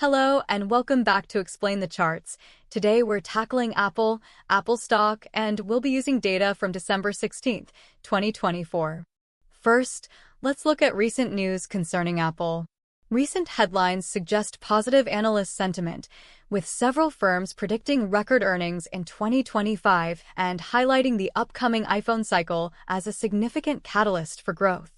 Hello and welcome back to Explain the Charts. Today we're tackling Apple stock, and we'll be using data from December 16th, 2024. First, let's look at recent news concerning Apple. Recent headlines suggest positive analyst sentiment, with several firms predicting record earnings in 2025 and highlighting the upcoming iPhone cycle as a significant catalyst for growth.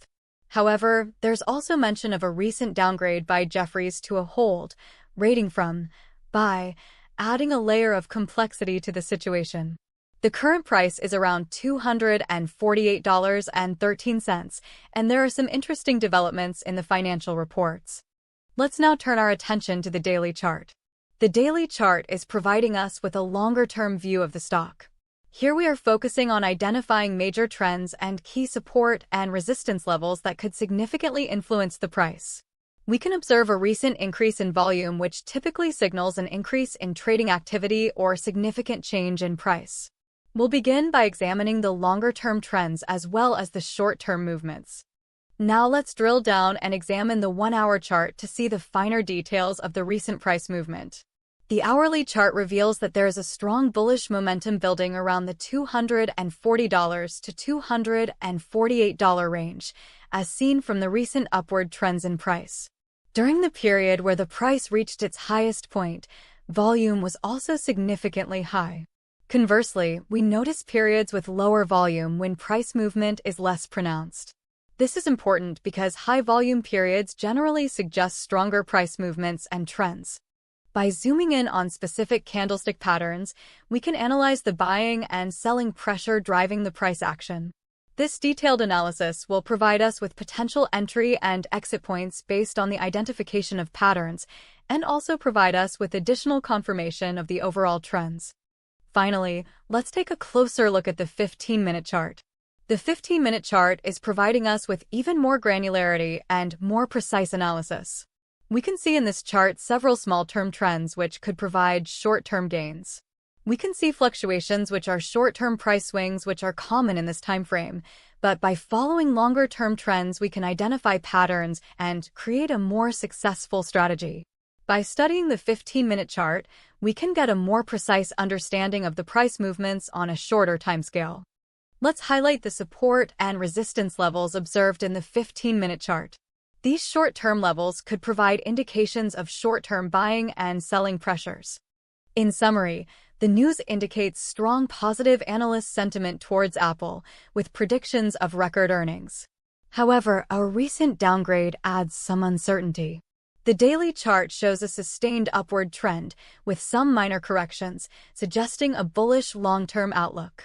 However, there's also mention of a recent downgrade by Jefferies to a hold rating from buy, adding a layer of complexity to the situation. The current price is around $248.13, and there are some interesting developments in the financial reports. Let's now turn our attention to the daily chart. The daily chart is providing us with a longer-term view of the stock. Here we are focusing on identifying major trends and key support and resistance levels that could significantly influence the price. We can observe a recent increase in volume, which typically signals an increase in trading activity or significant change in price. We'll begin by examining the longer-term trends as well as the short-term movements. Now let's drill down and examine the 1-hour chart to see the finer details of the recent price movement. The hourly chart reveals that there is a strong bullish momentum building around the $240 to $248 range, as seen from the recent upward trends in price. During the period where the price reached its highest point, volume was also significantly high. Conversely, we notice periods with lower volume when price movement is less pronounced. This is important because high-volume periods generally suggest stronger price movements and trends. By zooming in on specific candlestick patterns, we can analyze the buying and selling pressure driving the price action. This detailed analysis will provide us with potential entry and exit points based on the identification of patterns, and also provide us with additional confirmation of the overall trends. Finally, let's take a closer look at the 15-minute chart. The 15-minute chart is providing us with even more granularity and more precise analysis. We can see in this chart several small-term trends which could provide short-term gains. We can see fluctuations which are short-term price swings which are common in this time frame, but by following longer-term trends we can identify patterns and create a more successful strategy. By studying the 15-minute chart, we can get a more precise understanding of the price movements on a shorter timescale. Let's highlight the support and resistance levels observed in the 15-minute chart. These short-term levels could provide indications of short-term buying and selling pressures. In summary, the news indicates strong positive analyst sentiment towards Apple, with predictions of record earnings. However, a recent downgrade adds some uncertainty. The daily chart shows a sustained upward trend, with some minor corrections, suggesting a bullish long-term outlook.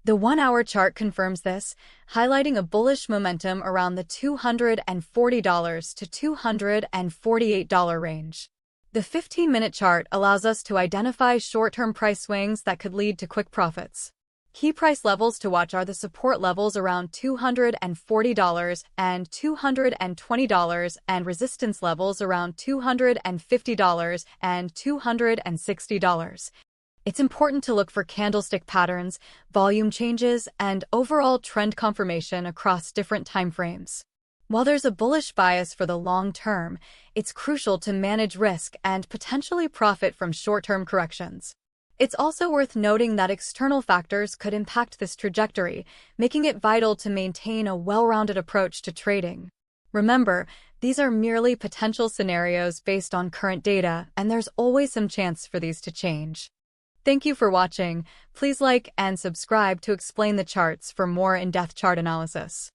The 1-hour chart confirms this, highlighting a bullish momentum around the $240 to $248 range. The 15-minute chart allows us to identify short-term price swings that could lead to quick profits. Key price levels to watch are the support levels around $240 and $220 and resistance levels around $250 and $260. It's important to look for candlestick patterns, volume changes, and overall trend confirmation across different timeframes. While there's a bullish bias for the long term, it's crucial to manage risk and potentially profit from short-term corrections. It's also worth noting that external factors could impact this trajectory, making it vital to maintain a well-rounded approach to trading. Remember, these are merely potential scenarios based on current data, and there's always some chance for these to change. Thank you for watching. Please like and subscribe to Explain the Charts for more in-depth chart analysis.